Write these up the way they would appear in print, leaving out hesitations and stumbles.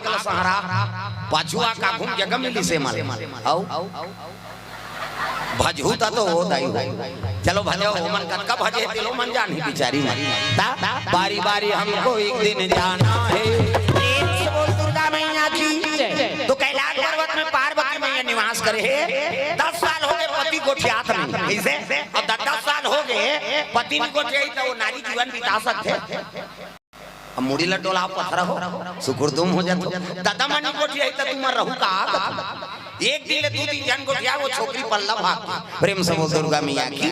गल सहारा पाछुआ का घूम जगह मिली से माले आओ भजूता तो हो दाई हो चलो भजो मन कनका भजे दिलो मन जानी बिचारी मरी बारी बारी हमको एक दिन जाना है बोल दुर्गा मैया की तो कैलाश पर्वत में पार्वती मैया निवास करे है 10 साल हो गए पति गोठियात नहीं कैसे और 10 साल हो गए पति ने गोठियाई तो नारी जीवन बिता सकते अब मुड़ी लटोला पत्थर हो सुकुर तुम हो जातो दादा मनी गोठियाई तो तुम रहू का एक दिन ले 2 दिन जन गोठिया वो छोकरी पल्ला भाग प्रेम से बोल दुर्गा मैया की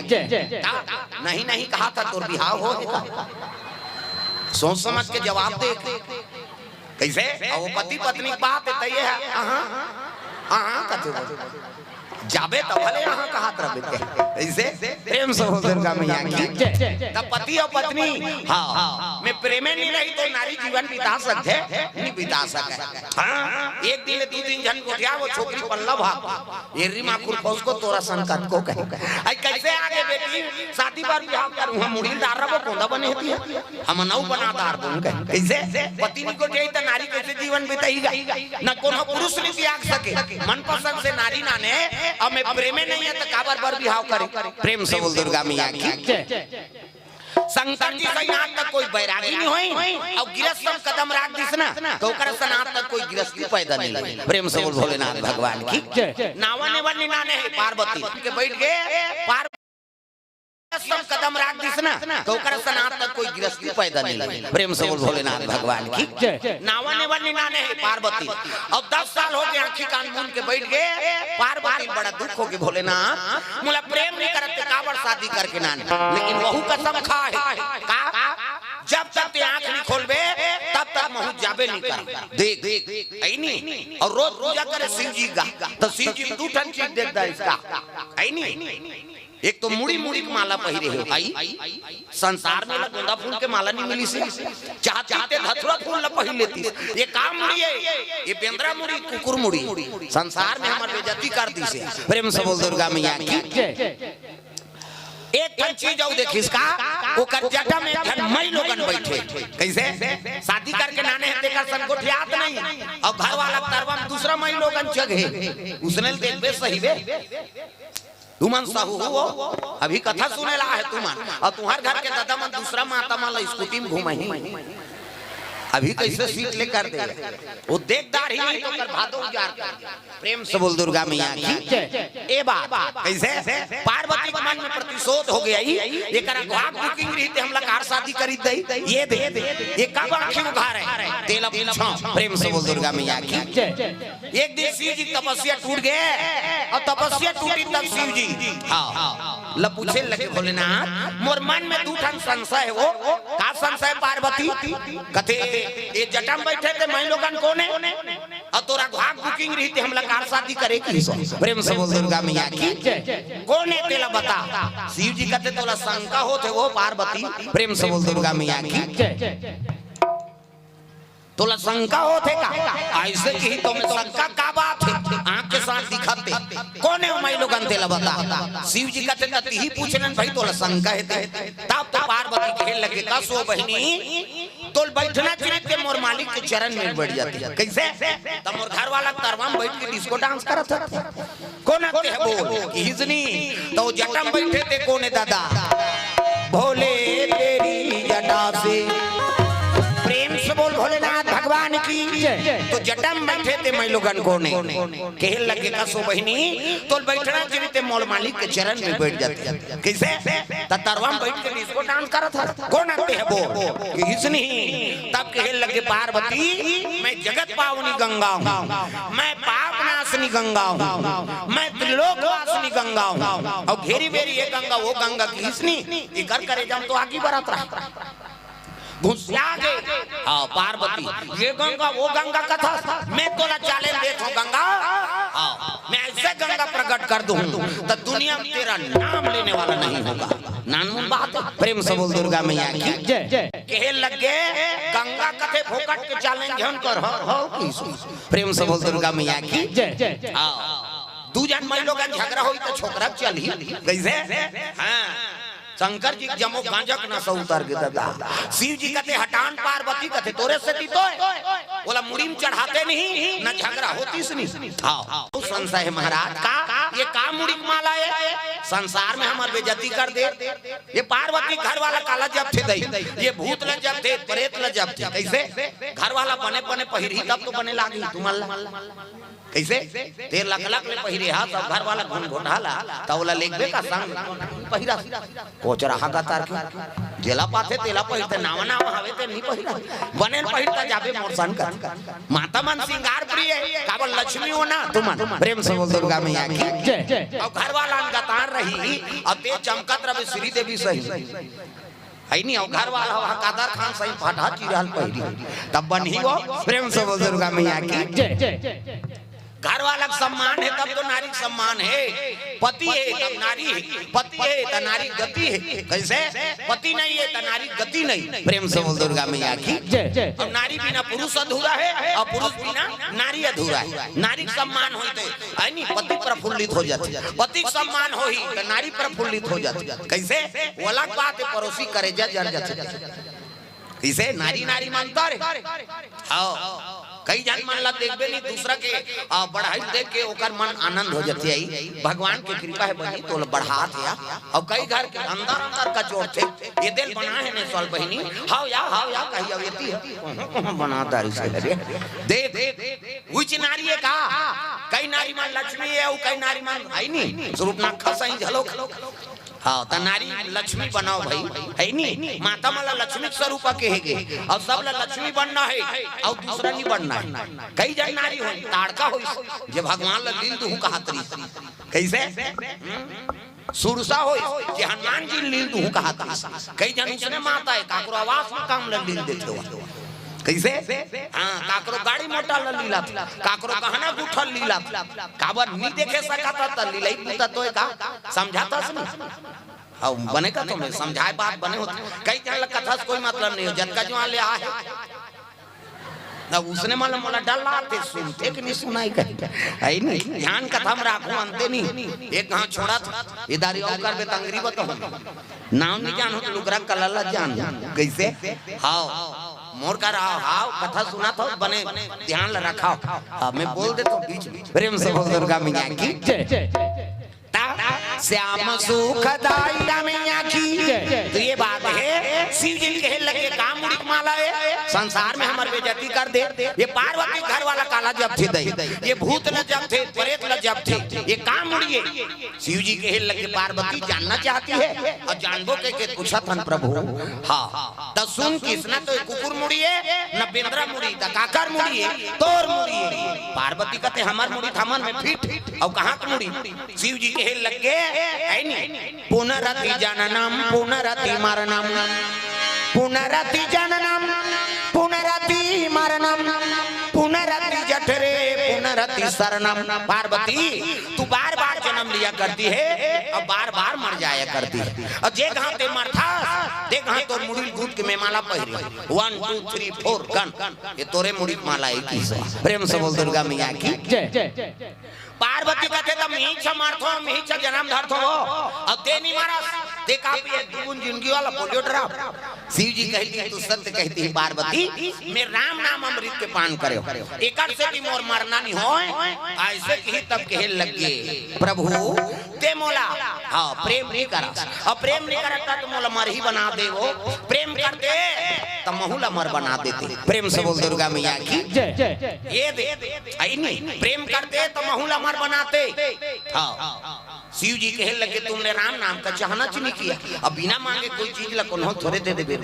नहीं नहीं कहा था तोर बिहाव हो सोच समझ के जवाब दे कैसे वो पति पत्नी की बात है ये है हां कथे जाबे तो भले यहां कहा तरह ऐसे प्रेम से बोल दुर्गा मैया की तब पति और पत्नी हां मैं प्रेम में नहीं रही तो नारी जीवन बिता सकते नहीं बिता सके हां एक दिन 2 दिन जन गोठिया वो छोकरी पल्ला भाग ये रीमा कुल फौज को तोरा संकट को कहे आई कैसे आगे बेटी शादी बार बियाह करूं हम मुड़ी दार रबो कोंदा बने होती है हम नौ बनादार बन गए कैसे पति ने गोठिया तो नारी कैसे जीवन बिताएगा न कोनो पुरुष ने त्याग सके मनपसंद से नारी ना ने अब मैं प्रेम में नहीं है तो काबर बर बिहाव करे प्रेम से बोल दुर्गा मैया की शंकर जी से यहाँ तक कोई बैरागी नहीं होई और गिरस्त कदम राख दिस ना तो ओकर सनात तक कोई गिरस्ती पैदा नहीं लगे प्रेम से बोल भोलेनाथ भगवान की नावने वाली नाने है पार्वती के बैठ गए कदम राख दिस ना तो ओकर सनात तक कोई गिरस्ती पैदा नहीं लगे प्रेम से बोल भोलेनाथ भगवान की नावने वाली नाने है पार्वती अब 10 साल हो गए आंखी कान मूंद के बैठ गए पार्वती बड़ा दुख हो के भोलेनाथ मुला प्रेम नहीं करते काबर शादी करके नाने लेकिन वहू कसम खाए का जब तक ते आंख नहीं खोलबे तब तक महू जाबे नहीं कर देख आई नहीं और रोज पूजा करे शिव जी का तो शिव जी 2 टन चीज देता इसका आई नहीं एक तो मुड़ी मुड़ी की माला पहिरे हो आई संसार में गेंदा फूल के माला नहीं मिली से चाहते धतुरा फूल ल पहिर लेती ये काम मुड़ी है ये बेंद्रा मुड़ी कुकुर मुड़ी संसार में हमार बेइज्जती कर दी से प्रेम से बोल दुर्गा मैया की एक ठन चीज और देखिस इसका वो जटा में ठन मई लोगन बैठे कैसे शादी करके नाने है देखा संगोठियात नहीं और घर वाला तरवा में दूसरा मई लोगन जगह उसने देख बे सही बे तुमन साहू हो अभी कथा सुनेला है तुमन और तुम्हार घर के दादा मन दूसरा माता माला स्कूटी में घुमाई अभी कैसे सीट लेकर दे वो देखदार ही नहीं तो कर भादो उजार कर प्रेम से बोल दुर्गा मैया की ए बात कैसे पार्वती के मन में प्रतिशोध हो गया ये करा घाट बुकिंग रही थे हम लोग कार शादी करी दे ये दे ये कब आंखें उघार है तेला पूछो प्रेम से बोल दुर्गा मैया की एक दिन शिव जी तपस्या टूट गए और तपस्या टूटी तब शिव जी हां ल पूछे लगे भोलेनाथ मोर मन में 2 ठन संशय है वो का संशय पार्वती कथे ये जटा में बैठे थे मैं लोगन कोने और तोरा घाट बुकिंग रही थी हम लोग कार शादी करे की प्रेम से बोल दुर्गा मैया की कोने तेला बता शिव जी कहते तोला शंका होते वो पार्वती प्रेम से बोल दुर्गा मैया की तोला शंका होते का ऐसे की तो में शंका का बात है आंख के साथ दिखाते कोने मैं लोगन तेला बता शिव जी कहते तती ही पूछलन भाई तोला शंका है तब तो पार्वती कहे लगे का सो बहनी तोल बैठना चाहिए के मोर मालिक के चरण में बैठ जाती है कैसे तब मोर घर वाला तरवा में बैठ के डिस्को डांस करत था कोना ते है बोल हिजनी तो जटा में बैठे थे कोने दादा भोले तेरी जटा से प्रेम से बोल भोलेनाथ भगवान की तो जटा में बैठे थे मैं लोगन कोने कहे लगे का सो बहनी तो बैठना चाहिए थे मोल मालिक के चरण में बैठ जाती कैसे तरवा में बैठ के डिस्को डांस करत था कौन आते है बोल हिजनी तब कहे लगे पार्वती मैं जगत पावनी गंगा हूँ मैं पाप नाशनी गंगा हूँ मैं त्रिलोक वासिनी गंगा हूँ और घेरी बेरी ये गंगा वो गंगा की हिजनी कर करे जाऊं तो आगे बढ़त रहा हाँ पार्वती ये गंगा वो गंगा कथा मैं तोला चैलेंज देखो गंगा हाँ मैं ऐसे गंगा प्रकट कर दूं तो दुनिया में तेरा नाम लेने वाला नहीं होगा नानमुन बात प्रेम से बोल दुर्गा मैया की कहे लगे गंगा कथे फोकट के चैलेंज हम कर हो प्रेम से बोल दुर्गा मैया की हाँ 2 जन मैं लोग झगड़ा होई तो छोकरा चली कैसे हाँ शंकर जी जमो गांजक न सो उतर के दादा शिव जी कहते हटान पार्वती कहते तोरे से दी तो बोला मुड़ी में चढ़ाते नहीं न झगड़ा होती से नहीं। हां संशय है महाराज का ये का मुड़ी माला है संसार में हमार बेइज्जती कर दे। ये पार्वती घर वाला काला जब थे दई ये भूत ल जब थे प्रेत ल जब थे कैसे घर वाला बने बने पहिरी तब तो बने लागी तुम्हारा कैसे 13 लाख लाख ले पहिरे हा तब घर वाला घुन घोटाला तौला लेखबे का संग पहिरा कोचरा हागा तार के जेला पाथे तेला पहिरते नावा नावा हवे ते नहीं पहिरा बने पहिरता जाबे मोरसन कर माता मन सिंगार प्रिय काबल लक्ष्मी हो ना तुम प्रेम से बोल दुर्गा मैया की जय। और घर वाला गतार रही अब ते चमकत रहे श्री देवी सही है नहीं और घर वाला वहां कादर खान सही फाटा चिरहल पहिरी तब बनी वो प्रेम से बोल दुर्गा मैया की जय। घर वाला का सम्मान है तब तो नारी का सम्मान है। पति है तब नारी है, पति है तो नारी गति है। कैसे पति नहीं है तो नारी गति नहीं। प्रेम से बोल दुर्गा मैया की जय। और नारी बिना पुरुष अधूरा है और पुरुष बिना नारी अधूरा है। नारी का सम्मान होते है नहीं पति प्रफुल्लित हो जाते, पति का सम्मान हो ही तो नारी प्रफुल्लित हो जाती। कैसे वो अलग बात है पड़ोसी करे जर जाते इसे नारी नारी मानता है। हाँ कई जन मन ला देखबे नहीं दूसरा के बढ़ाई देख के ओकर मन आनंद हो जाती है। भगवान की कृपा है बनी तो बढ़ात है। और कई घर के अंदर अंदर का जोड़ थे ये दिल बना है ने सोल बहिनी हां या कही अवेती है बनाता है देख उच नारी है का कई नारी मन लक्ष्मी है और कई नारी मन है नहीं स्वरूप ना खसई झलो हाँ त नारी लक्ष्मी बनाओ भाई है नहीं माता माला लक्ष्मी स्वरूप के है और सब लक्ष्मी बनना है और दूसरा नहीं बनना है। कई जन नारी हो ताड़का हो जे भगवान ला लील दूं कहतरी कैसे सुरसा हो जे हनुमान जी लील दूं कहतरी। कई जन उसने माता है काकरो आवास में काम ला लील देते हो कैसे हां काकरो गाड़ी मोटा ला लीला काकरो गहना गुठल लीला काबर नहीं देखे सकता त लीलाई पुता तो का समझाता सुन हां बनेगा तो मैं समझाए बात बने होते कई जन कथा से कोई मतलब नहीं हो जटका जो ले आ है ना उसने मालूम मोला डलाते सुनते कि नहीं सुनाई कहीं है नहीं ध्यान कथा में राखो अंते नहीं एक कहां छोड़ा था इधर और कर बे तंगरी बताओ नाम नहीं जान हो तो लुकरा कलला जान कैसे हां मोर का रहा हां कथा सुना था बने ध्यान ला रखा मैं बोल दे तो बीच प्रेम से बोल दुर्गा मैया की जय। श्याम सुखदाई मैया की तो ये बात है शिव जी के लगे काम मुड़ी माला है संसार में हमारे बेइज्जती कर दे। ये पार्वती घर वाला काला जब थे दई ये भूत न जब थे प्रेत न जब थे ये काम मुड़िए शिव जी के लगे पार्वती जानना चाहती है और जानबो के पूछा थन प्रभु हां त सुन किसना तो कुकुर मुड़िए न बेंद्रा मुड़ी त काकर मुड़िए तोर मुड़िए पार्वती कहते हमार मुड़ी थमन में फिट और कहां की मुड़ी शिव जी के लगे है नहीं पुनरति जननम पुनरति मरणम पुनरति जननम पुनरति मरणम पुनरति जठरे पुनरति शरणम। पार्वती तू बार बार जन्म लिया करती है और बार बार मर जाया करती है और जे कहां ते मरथा देख कहां तो मुड़ी घूट के मैं माला पहिरी 1 2 3 4 गन ये तोरे मुड़ी माला है की प्रेम से बोल दुर्गा मैया की जय। पार्वती कहते तो मीच मारथो मीच जन्म धरथो अब दे नहीं मारा देखा भी दुगुन जिंदगी वाला पोलियो ड्रॉप। शिव जी कहती तू सत्य कहती है पार्वती मैं राम नाम अमृत के पान करे एकर से भी मोर मरना नहीं हो ऐसे ही तब कहे लगे प्रभु ते मोला हां प्रेम नहीं करा और प्रेम नहीं करता तो मोला मर ही बना दे वो प्रेम कर दे तो महुला मर बना देते। प्रेम से बोल दुर्गा मैया की जय। ये दे आई नहीं प्रेम करते तो महुला मर बनाते। हाँ शिव जी कहे लगे तुमने राम नाम का चाहना नहीं किया अब बिना मांगे कोई चीज ला कौन थोड़े दे दे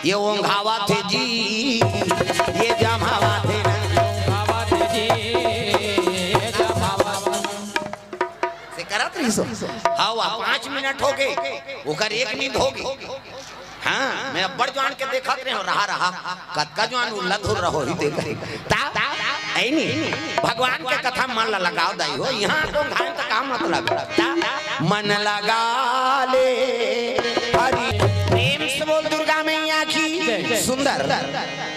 ये ओंघावा थे जी ये जमावा थे से करत रही सो हां 5 मिनट हो गए ओकर 1 नींद हो गई। हाँ मैं बड़ जान के देखत रहे हो रहा कतका जान उल्लत हो रहो ही देख ता आई नहीं भगवान के कथा मन लगाओ दाई हो यहाँ तो घान का काम मतलब मन लगा ले हरि प्रेम से बोल दुर्गा मैया की सुंदर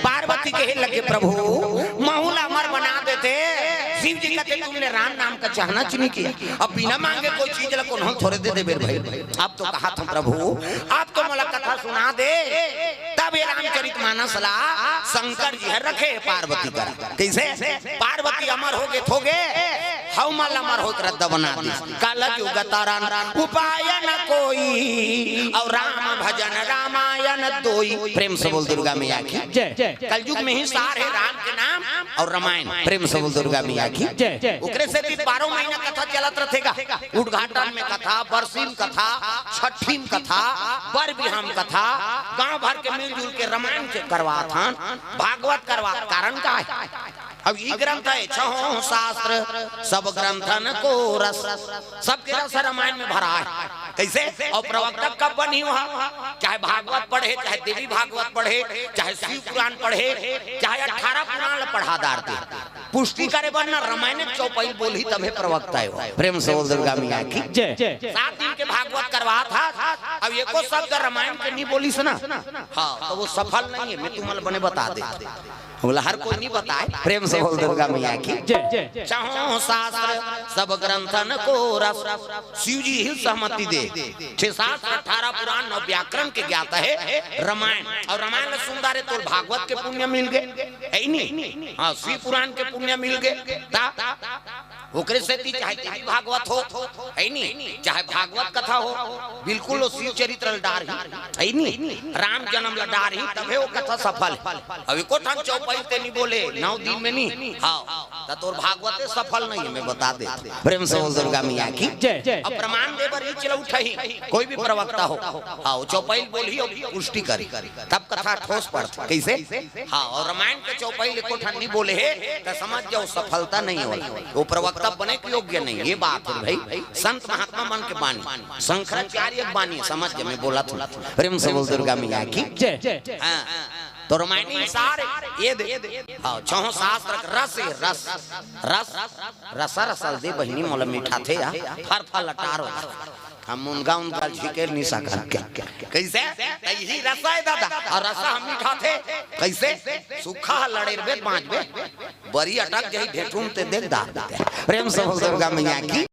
पार्वती के लगे प्रभु महुला मर बना देते शिव जी कहते तुमने राम नाम का चाहना नहीं किया, अब बिना मांगे कोई चीज ला कौन थोड़े दे दे भाई। अब तो कहा था प्रभु आप तो मला कथा सुना दे, तब ये रामचरितमानस ला शंकर जी है रखे पार्वती करा। कैसे पार्वती अमर हो गए थोगे हव मल अमर हो रद्द बना दी। कल युग तारण उपाय न कोई और राम भजन रामायण दोई। प्रेम से बोल दुर्गा मैया की जय। कल युग में ही सार है राम के नाम और रामायण। प्रेम से बोल दुर्गा मैया की जय। ओकरे से 12 महीना कथा चलत रहेगा। उद्घाटन में कथा, बरसीम कथा, छठीम कथा, बर बिहाम कथा, गांव भर के मिलजुल के रामायण के करवा था, भागवत करवा। कारण का है अब ये ग्रंथ है छहों शास्त्र सब ग्रंथन को रस, सबके रस रामायण में भरा है। कैसे और प्रवक्ता कब बनी वहाँ, चाहे भागवत पढ़े, चाहे देवी भागवत पढ़े, चाहे शिव पुराण पढ़े, चाहे 18 पुराण पढ़ा दारते पुष्टि करे बनना रामायण चौपाई बोली तब प्रवक्ता है। प्रेम से बोल दुर्गा मैया की जय। 7 दिन के भागवत करवा था, अब एको शब्द रामायण के नहीं बोली सुना। हाँ तो वो सफल नहीं है, मैं तुम्हें बने बता दे बोला हर कोई नहीं बताए। प्रेम से बोल दुर्गा मैया की जय। छहों शास्त्र सब ग्रंथन को रस, शिव जी ही सहमति दे। 6 शास्त्र 18 पुराण 9 व्याकरण के ज्ञाता है रामायण, और रामायण सुंदर है तो भागवत के पुण्य मिल गए। हाँ शिव पुराण के पुण्य मिल गए। ओकरे से चाहे देवी भागवत हो है नहीं, चाहे भागवत कथा हो, बिल्कुल शिव चरित्र डार ही नहीं, राम जन्म डार ही तबे वो कथा सफल है। अभी को ठन चौपाई ते नहीं बोले 9 दिन में नहीं, हाँ तो भागवत सफल नहीं है, मैं बता दे। प्रेम से बोल दुर्गा मैया की जय। अब प्रमाण दे बर चलो उठाई कोई भी प्रवक्ता हो, हाँ चौपाई बोली और पुष्टि करी तब कथा ठोस पड़ती। कैसे हाँ और रामायण के चौपाई को ठन नहीं बोले है तो समझ जाओ सफलता नहीं हो, वो प्रवक्ता तब बने के योग्य नहीं। ये बात है भाई, संत महात्मा मन के बानी, शंकराचार्य बानी समझ के मैं बोला था। प्रेम से बोल दुर्गा मैया की जय। तो रामायण सारे ये दे हाँ छहों शास्त्र रस रस रस रस रसल दे बहिनी मोला मीठा थे फर फल लटार हम उनका उनका झिके नहीं सका कैसे यही रसा है दादा और रसा हम मीठा थे। कैसे सूखा लड़ेरबे बांचबे बड़ी अटक जही ढेठूम ते देख दा। प्रेम से बोल दुर्गा मैया की